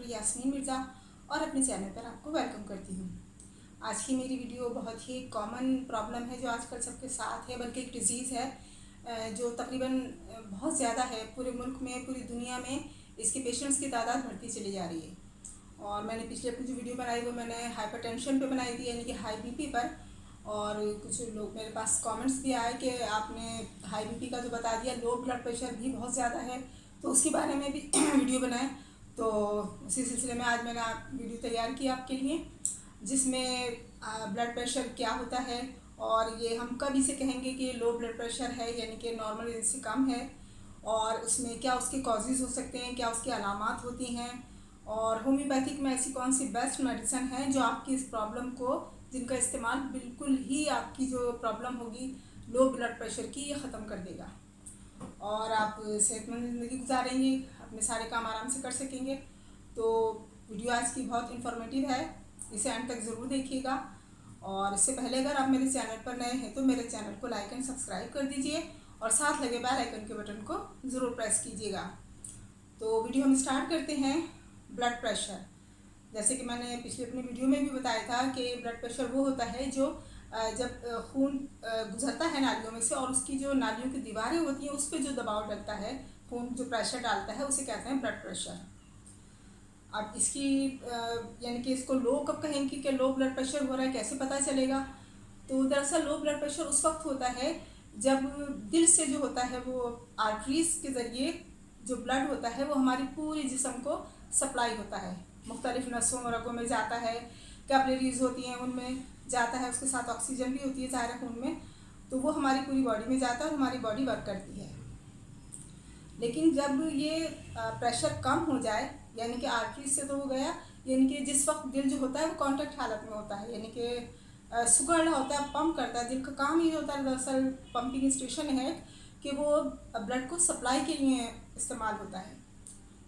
यास्मीन मिर्ज़ा और अपने चैनल पर आपको वेलकम करती हूँ। आज की मेरी वीडियो बहुत ही कॉमन प्रॉब्लम है जो आजकल सबके साथ है, बल्कि एक डिज़ीज़ है जो तकरीबन बहुत ज़्यादा है पूरे मुल्क में, पूरी दुनिया में इसके पेशेंट्स की तादाद बढ़ती चली जा रही है। और मैंने पिछले अपनी जो वीडियो बनाई वो मैंने हाइपरटेंशन पे बनाई थी, यानी कि हाई बीपी पर। और कुछ लोग मेरे पास कमेंट्स भी आए कि आपने हाई बीपी का जो बता दिया, लो ब्लड प्रेशर भी बहुत ज़्यादा है, तो उसके बारे में भी वीडियो बनाए। तो उसी सिलसिले में आज मैंने वीडियो तैयार की आपके लिए, जिसमें ब्लड प्रेशर क्या होता है और ये हम कब इसे कहेंगे कि लो ब्लड प्रेशर है, यानी कि नॉर्मल रेंज से कम है, और उसमें क्या उसके कॉजेज़ हो सकते हैं, क्या उसकी अलामात होती हैं, और होम्योपैथिक में ऐसी कौन सी बेस्ट मेडिसिन है जो आपकी इस प्रॉब्लम को, जिनका इस्तेमाल बिल्कुल ही आपकी जो प्रॉब्लम होगी लो ब्लड प्रेशर की, ये ख़त्म कर देगा और आप सेहतमंद ज़िंदगी गुजारेंगे, अपने सारे काम आराम से कर सकेंगे। तो वीडियो आज की बहुत इन्फॉर्मेटिव है, इसे एंड तक ज़रूर देखिएगा। और इससे पहले अगर आप मेरे चैनल पर नए हैं तो मेरे चैनल को लाइक एंड सब्सक्राइब कर दीजिए और साथ लगे बेल आइकन के बटन को ज़रूर प्रेस कीजिएगा। तो वीडियो हम स्टार्ट करते हैं। ब्लड प्रेशर, जैसे कि मैंने पिछली अपनी वीडियो में भी बताया था कि ब्लड प्रेशर वो होता है जो जब खून गुजरता है नालियों में से और उसकी जो नालियों की दीवारें होती हैं उस पर जो दबाव डलता है, खून जो प्रेशर डालता है, उसे कहते हैं ब्लड प्रेशर। अब इसकी यानी कि इसको लो कब कहेंगे कि लो ब्लड प्रेशर हो रहा है, कैसे पता चलेगा? तो दरअसल लो ब्लड प्रेशर उस वक्त होता है जब दिल से जो होता है वो आर्टरीज के ज़रिए जो ब्लड होता है वो हमारी पूरी जिस्म को सप्लाई होता है, मुख्तलिफ नसों और रगों में जाता है, कैपिलरीज होती हैं उनमें जाता है, उसके साथ ऑक्सीजन भी होती है ज़ाहिर खून में, तो वो हमारी पूरी बॉडी में जाता है और हमारी बॉडी वर्क करती है। लेकिन जब ये प्रेशर कम हो जाए, यानी कि आर्टरीज से तो हो गया, यानी कि जिस वक्त दिल जो होता है वो कॉन्ट्रैक्ट हालत में होता है, यानी कि सुगड़ रहा होता है, पंप करता है, दिल का काम ही होता है दरअसल पंपिंग स्टेशन है कि वो ब्लड को सप्लाई के लिए इस्तेमाल होता है।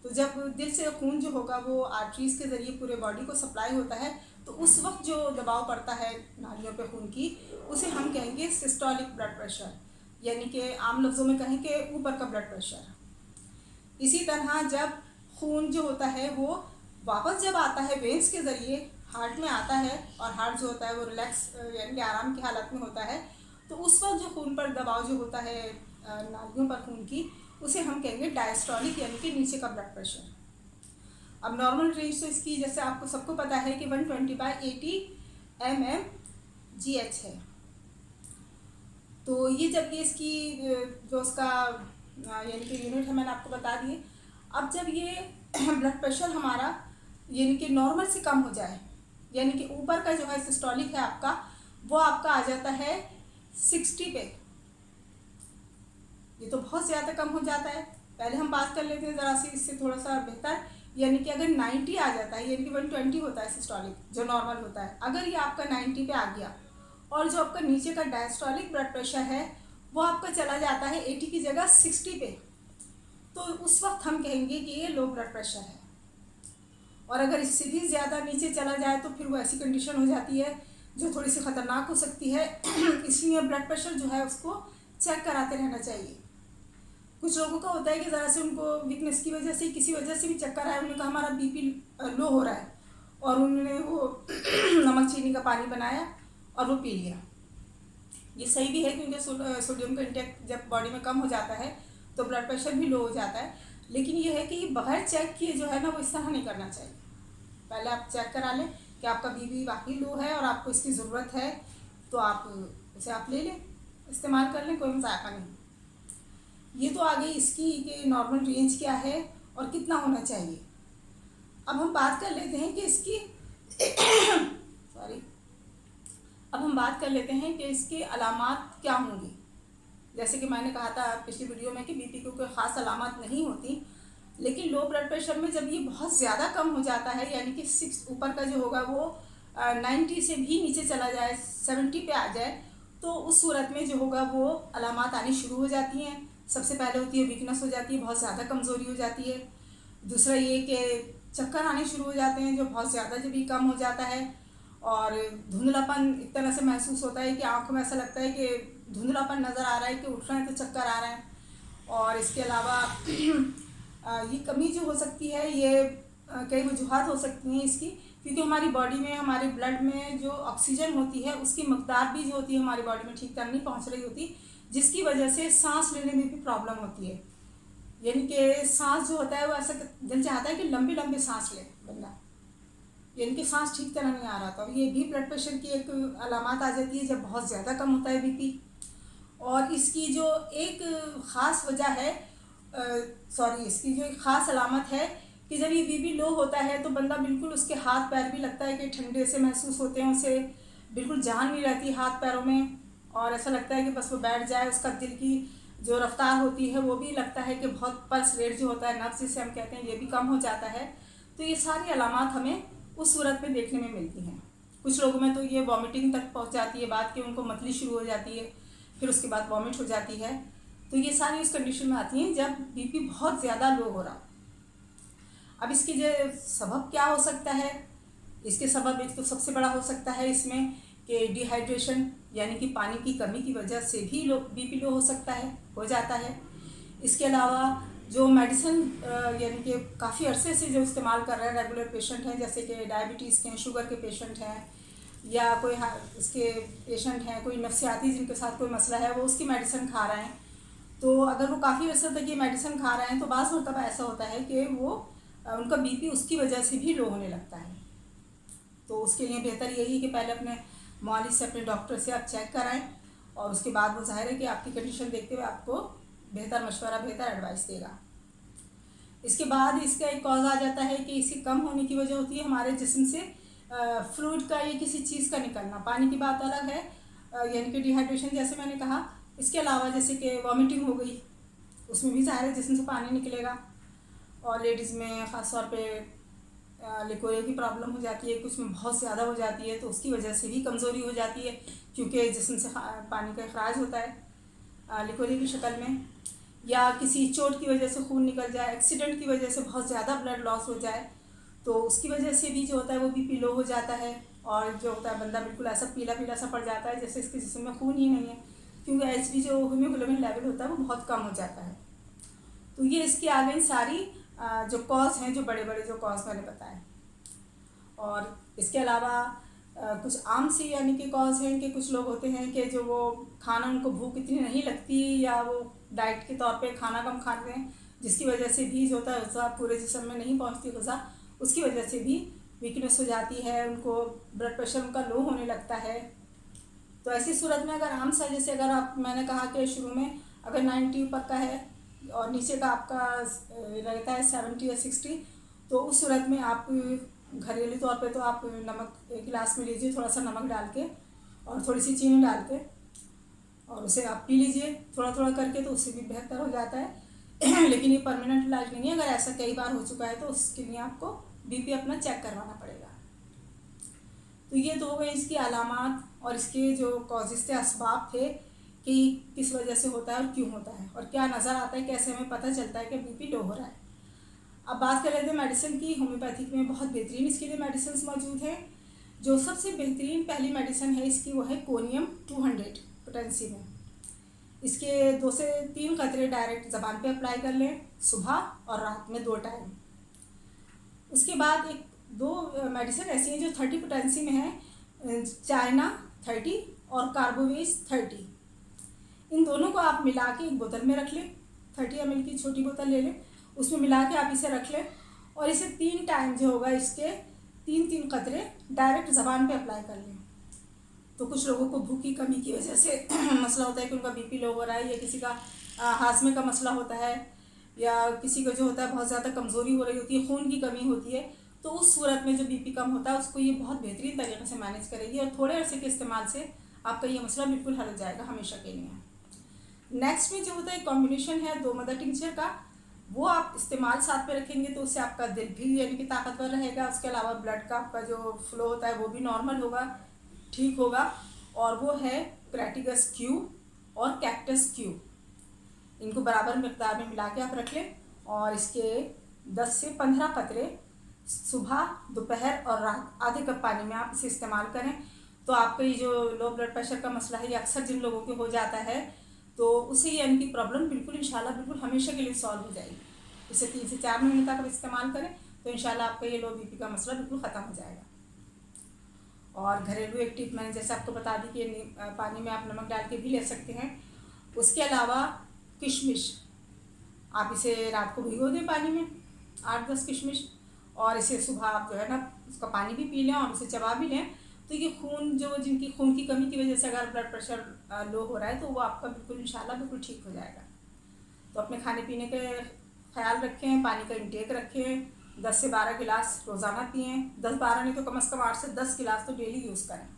तो जब दिल से खून जो होगा वो आर्टरीज के ज़रिए पूरे बॉडी को सप्लाई होता है, तो उस वक्त जो दबाव पड़ता है नालियों पे खून की, उसे हम कहेंगे सिस्टोलिक ब्लड प्रेशर, यानी कि आम लफ्ज़ों में कहें कि ऊपर का ब्लड प्रेशर। इसी तरह जब खून जो होता है वो वापस जब आता है वेन्स के ज़रिए हार्ट में आता है और हार्ट जो होता है वो रिलैक्स यानी कि आराम की हालत में होता है, तो उस वक्त जो खून पर दबाव जो होता है नालियों पर खून की, उसे हम कहेंगे डायस्टोलिक, यानी कि नीचे का ब्लड प्रेशर। अब नॉर्मल रेंज तो इसकी जैसे आपको सबको पता है कि 120/80 mmGH है। तो ये जब ये इसकी जो उसका यानी कि यूनिट है मैंने आपको बता दिए। अब जब ये ब्लड प्रेशर हमारा यानी कि नॉर्मल से कम हो जाए, यानी कि ऊपर का जो है सिस्टोलिक है आपका, वो आपका आ जाता है 60 पे। ये तो बहुत ज़्यादा कम हो जाता है। पहले हम बात कर लेते हैं ज़रा सी इससे थोड़ा सा बेहतर, यानी कि अगर 90 आ जाता है, यानी कि 120 होता है सिस्टोलिक जो नॉर्मल होता है, अगर ये आपका 90 पे आ गया और जो आपका नीचे का डायस्टोलिक ब्लड प्रेशर है वो आपका चला जाता है 80 की जगह 60 पे, तो उस वक्त हम कहेंगे कि ये लो ब्लड प्रेशर है। और अगर इससे भी ज़्यादा नीचे चला जाए तो फिर वो ऐसी कंडीशन हो जाती है जो थोड़ी सी ख़तरनाक हो सकती है। इसलिए ब्लड प्रेशर जो है उसको चेक कराते रहना चाहिए। कुछ लोगों का होता है कि ज़रा से उनको वीकनेस की वजह से, किसी वजह से भी चक्कर आया, उन्होंने कहा हमारा बीपी लो हो रहा है, और उन्होंने वो नमक चीनी का पानी बनाया और वो पी लिया। ये सही भी है क्योंकि सोडियम का इंटेक जब बॉडी में कम हो जाता है तो ब्लड प्रेशर भी लो हो जाता है, लेकिन ये है कि बगैर चेक किए जो है ना वो इस तरह नहीं करना चाहिए। पहले आप चेक करा लें कि आपका बीपी वाकई लो है और आपको इसकी ज़रूरत है, तो आप इसे आप ले लें, इस्तेमाल कर लें, कोई मजाक नहीं। ये तो आ गई इसकी कि नॉर्मल रेंज क्या है और कितना होना चाहिए। अब हम बात कर लेते हैं कि इसकी सॉरी अब हम बात कर लेते हैं कि इसकी अलामात क्या होंगी। जैसे कि मैंने कहा था पिछली वीडियो में कि बीपी को कोई ख़ास अलामत नहीं होती, लेकिन लो ब्लड प्रेशर में जब ये बहुत ज़्यादा कम हो जाता है, यानी कि 6 ऊपर का जो होगा वो 90 से भी नीचे चला जाए, 70 पे आ जाए, तो उस सूरत में जो होगा वो अलामात आनी शुरू हो जाती हैं। सबसे पहले होती है वीकनेस हो जाती है, बहुत ज़्यादा कमज़ोरी हो जाती है। दूसरा ये कि चक्कर आने शुरू हो जाते हैं जो बहुत ज़्यादा जब भी कम हो जाता है, और धुंधलापन एक तरह से महसूस होता है कि आंखों में ऐसा लगता है कि धुंधलापन नज़र आ रहा है कि उठ रहे हैं तो चक्कर आ रहे हैं। और इसके अलावा ये कमी जो हो सकती है ये कई वजूहत हो सकती हैं इसकी, क्योंकि हमारी बॉडी में, हमारे ब्लड में जो ऑक्सीजन होती है उसकी मकदार भी जो होती है हमारी बॉडी में ठीक तरह नहीं पहुंच रही होती, जिसकी वजह से सांस लेने में भी प्रॉब्लम होती है। यानी कि सांस जो होता है वो ऐसा दिल चाहता है कि लंबी लंबी सांस ले बंदा, यानी कि सांस ठीक तरह नहीं आ रहा था। ये भी ब्लड प्रेशर की एक अलामत आ जाती है जब बहुत ज़्यादा कम होता है बीपी। और इसकी जो एक ख़ास वजह है, इसकी जो एक ख़ास अलामत है कि जब ये बीपी लो होता है तो बंदा बिल्कुल, उसके हाथ पैर भी लगता है कि ठंडे से महसूस होते हैं, उसे बिल्कुल जान नहीं रहती हाथ पैरों में, और ऐसा लगता है कि बस वो बैठ जाए। उसका दिल की जो रफ्तार होती है वो भी लगता है कि बहुत, पल्स रेट जो होता है, नब्ज़ जिसे हम कहते हैं, ये भी कम हो जाता है। तो ये सारी अलामत हमें उस सूरत में देखने में मिलती हैं। कुछ लोगों में तो ये वॉमिटिंग तक पहुंच जाती है, बात कि उनको मतली शुरू हो जाती है, फिर उसके बाद वॉमिट हो जाती है। तो ये सारी उस कंडीशन में आती हैं जब बीपी बहुत ज़्यादा लो हो रहा। अब इसकी जो सबब क्या हो सकता है, इसके सबब एक तो सबसे बड़ा हो सकता है इसमें कि डिहाइड्रेशन, यानी कि पानी की कमी की वजह से भी बीपी लो हो सकता है, हो जाता है। इसके अलावा जो मेडिसिन यानी कि काफ़ी अरसे से जो इस्तेमाल कर रहे हैं रेगुलर पेशेंट हैं, जैसे कि डायबिटीज़ के हैं, शुगर के पेशेंट हैं, या कोई इसके पेशेंट हैं, कोई नफ्सियाती जिनके साथ कोई मसला है, वो उसकी मेडिसिन खा रहे हैं। तो अगर वो काफ़ी अरसे तक ये मेडिसिन खा रहे हैं तो बाज़ मरतबा ऐसा होता है कि वो उनका बीपी उसकी वजह से भी लो होने लगता है। तो उसके लिए बेहतर यही है कि पहले अपने मालिज से, अपने डॉक्टर से आप चेक कराएं, और उसके बाद वो ज़ाहिर है कि आपकी कंडीशन देखते हुए आपको बेहतर मशवरा, बेहतर एडवाइस देगा। इसके बाद इसका एक कॉज आ जाता है कि इसकी कम होने की वजह होती है हमारे जिस्म से फ्लूइड का या किसी चीज़ का निकलना। पानी की बात अलग है, यानी कि डिहाइड्रेशन जैसे मैंने कहा। इसके अलावा जैसे कि वॉमिटिंग हो गई, उसमें भी ज़ाहिर है जिस्म से पानी निकलेगा। और लेडीज़ में ख़ास तौर पे लिकोरिया की प्रॉब्लम हो जाती है, कुछ में बहुत ज़्यादा हो जाती है, तो उसकी वजह से भी कमज़ोरी हो जाती है, क्योंकि जिस्म से पानी का अखराज होता है लिकोरिया की शक्ल में। या किसी चोट की वजह से खून निकल जाए, एक्सीडेंट की वजह से बहुत ज़्यादा ब्लड लॉस हो जाए, तो उसकी वजह से भी जो होता है वो बीपी लो हो जाता है। और जो होता है बंदा बिल्कुल ऐसा पीला पीला सा पड़ जाता है जैसे इसके जिस्म में खून ही नहीं है, क्योंकि HB जो हीमोग्लोबिन लेवल होता है वो बहुत कम हो जाता है। तो ये इसकी आ गई सारी जो कॉज हैं, जो बड़े बड़े जो कॉज मैंने बताए। और इसके अलावा कुछ आम सी यानी कि कॉज हैं कि कुछ लोग होते हैं कि जो वो खाना, उनको भूख इतनी नहीं लगती, या वो डाइट के तौर पे खाना कम खाते हैं, जिसकी वजह से भी जो होता है ग़िज़ा पूरे जिस्म में नहीं पहुंचती ग़िज़ा, उसकी वजह से भी वीकनेस हो जाती है, उनको ब्लड प्रेशर उनका लो होने लगता है। तो ऐसी सूरत में अगर आम सा, जैसे अगर आप, मैंने कहा कि शुरू में अगर 90 ऊपर का है और नीचे का आपका रहता है 70 या 60, तो उस सूरत में आप घरेलू तौर पे तो आप नमक एक गिलास में लीजिए, थोड़ा सा नमक डाल के और थोड़ी सी चीनी डाल के, और उसे आप पी लीजिए थोड़ा थोड़ा करके, तो उससे भी बेहतर हो जाता है। लेकिन ये परमानेंट इलाज नहीं है। अगर ऐसा कई बार हो चुका है तो उसके लिए आपको बीपी अपना चेक करवाना पड़ेगा। तो ये तो हो गए इसकी अलामात और इसके जो कॉजेज़ थे, असबाब थे कि किस वजह से होता है और क्यों होता है, और क्या नज़र आता है, कैसे हमें पता चलता है कि बीपी लो हो रहा है। अब बात कर रहे थे मेडिसिन की। होम्योपैथिक में बहुत बेहतरीन इसके लिए मेडिसिन मौजूद हैं। जो सबसे बेहतरीन पहली मेडिसिन है इसकी वो है कोनियम 200 पोटेंसी में। इसके 2 से 3 कतरे डायरेक्ट ज़बान पे अप्लाई कर लें, सुबह और रात में 2 टाइम। उसके बाद एक 2 मेडिसिन ऐसी हैं जो 30 पोटेंसी में है, चाइना 30 और कार्बोवेज 30। इन दोनों को आप मिला के एक बोतल में रख लें, 30 ml की छोटी बोतल ले लें, उसमें मिला के आप इसे रख लें, और इसे 3 टाइम जो होगा इसके 3-3 कतरे डायरेक्ट ज़बान पे अप्लाई कर लें। तो कुछ लोगों को भूख की कमी की वजह से मसला होता है कि उनका बीपी लो हो रहा है, या किसी का हाजमे का मसला होता है, या किसी को जो होता है बहुत ज़्यादा कमज़ोरी हो रही होती है, खून की कमी होती है, तो उस सूरत में जो बीपी कम होता है उसको ये बहुत बेहतरीन तरीके से मैनेज करेगी, और थोड़े अरसे के इस्तेमाल से आपका ये मसला बिल्कुल हल हो जाएगा हमेशा के लिए। नेक्स्ट में जो होता है कॉम्बिनेशन है 2 मदर टिंचर का, वो आप इस्तेमाल साथ में रखेंगे तो उससे आपका दिल भी यानी कि ताकतवर रहेगा। उसके अलावा ब्लड का आपका जो फ्लो होता है वो भी नॉर्मल होगा, ठीक होगा। और वो है क्रेटिगस क्यू और कैक्टस क्यू। इनको बराबर मिकदार में मिला के आप रख लें, और इसके 10 से 15 कतरे सुबह, दोपहर और रात आधे कप पानी में आप इसे इस्तेमाल करें। तो आपका ये जो लो ब्लड प्रेशर का मसला है, ये अक्सर जिन लोगों के हो जाता है, तो उससे ये इनकी प्रॉब्लम बिल्कुल इंशाल्लाह बिल्कुल हमेशा के लिए सॉल्व हो जाएगी। इसे 3 से 4 महीने तक आप इस्तेमाल करें तो इंशाल्लाह आपका ये लो बीपी का मसला बिल्कुल ख़त्म हो जाएगा। और घरेलू एक टिप मैंने जैसे आपको बता दी कि पानी में आप नमक डाल के भी ले सकते हैं। उसके अलावा किशमिश, आप इसे रात को भिगो दें पानी में 8-10 किशमिश, और इसे सुबह आप जो है ना उसका पानी भी पी लें और उसे चबा भी लें। तो ये खून जो जिनकी खून की कमी की वजह से अगर ब्लड प्रेशर लो हो रहा है तो वो आपका बिल्कुल इंशाल्लाह बिल्कुल ठीक हो जाएगा। तो अपने खाने पीने के ख्याल रखें, पानी का इंटेक रखें, 10 से 12 गिलास रोज़ाना पिएँ, 10-12 नहीं तो कम से कम 8 से 10 गिलास तो डेली यूज़ करें।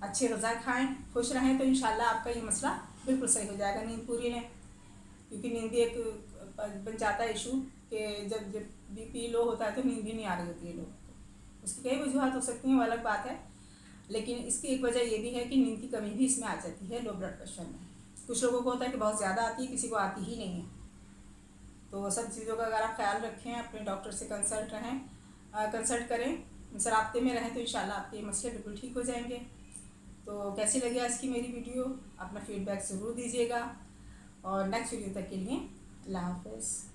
अच्छी ग़िज़ा खाएँ, खुश रहें, तो इंशाल्लाह आपका ये मसला बिल्कुल सही हो जाएगा। नींद पूरी लें, क्योंकि नींद भी एक बन जाता है इशू कि जब बीपी लो होता है तो नींद भी नहीं आ रही होती है लोगों को। उसकी कई वजूहत हो सकती हैं, वो अलग बात है, लेकिन इसकी एक वजह ये भी है कि नींद की कमी भी इसमें आ जाती है लो ब्लड प्रेशर में। कुछ लोगों को होता है कि बहुत ज़्यादा आती है, किसी को आती ही नहीं है। तो सब चीज़ों का अगर आप ख्याल रखें, अपने डॉक्टर से कंसल्ट करें, उनसे राब्ते में रहें, तो इंशाल्लाह आपके मसले बिल्कुल ठीक हो जाएंगे। तो कैसी लगी आज की मेरी वीडियो, अपना फीडबैक ज़रूर दीजिएगा, और नेक्स्ट वीडियो तक के लिए अल्लाह हाफ़िज़।